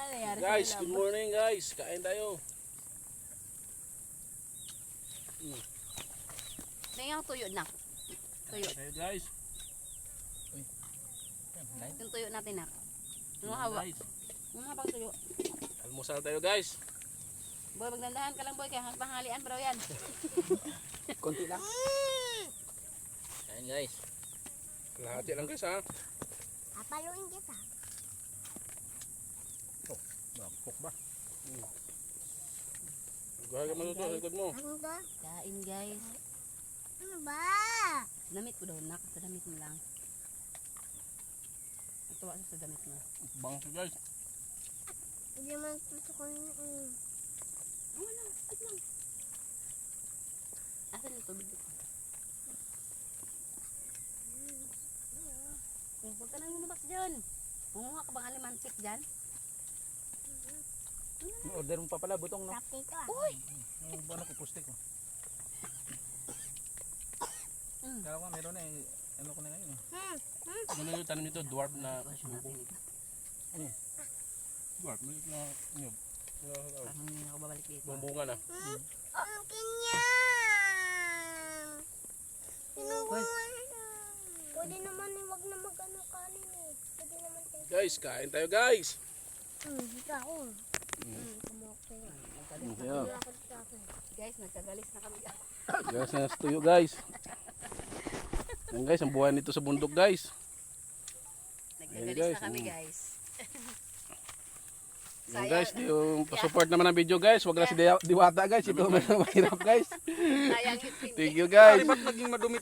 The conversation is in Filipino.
nangyari Guys, sa good labo. morning guys. Kain tayo. Tingnan ang tuyo na. Tuyo. Kain guys. Yung tuyo natin na. Ano Kain, hawa? guys. Ano habang tuyo? Almusal tayo guys. Boy, magdandahan ka lang boy. Kaya panghalian bro yan. Konti lang. Kain guys. Lahati lang guys ha. Papaluin kita. Bakpok ba? Gaya ka matuto sa likod mo. Ano to? Kain guys. Ano ba? Damit mo daw nak. Sa damit mo lang. Natuwa siya sa damit mo. Bang siya guys. Hindi naman tutukoy na Wala. Wait lang. Asan yung tubig dito? Huwag ka nang lumabas dyan. Munguha ka bang alimantik dyan? Order mo pa pala, butong no? Tap dito ah. Uy! Ano ko, pustik ko. Kaya ko, meron na eh. Ano ko na ngayon eh. Ano yung tanim nito? Dwarf na buko. Dwarf. Maliit na nyog. Parang hindi na ako babalik dito. Bumbunga na. Ang kinyang! Hoy. Pwede naman wag na mag-ano kanin eh. Pwede naman tayo. Guys, kain tayo guys. Dito ako. Kumok tayo. Yeah. Wala ako dito ako. Guys, nagkagalis na kami. Guys, na tuyo guys. Yan guys, ang buhay nito sa bundok guys. Nagkagalis guys, na kami guys. Yan guys, yung pa-support naman ng video guys. Wag na si Diwata guys. Ito mahirap guys. Sayang yung Thank you guys. Ba't naging madumi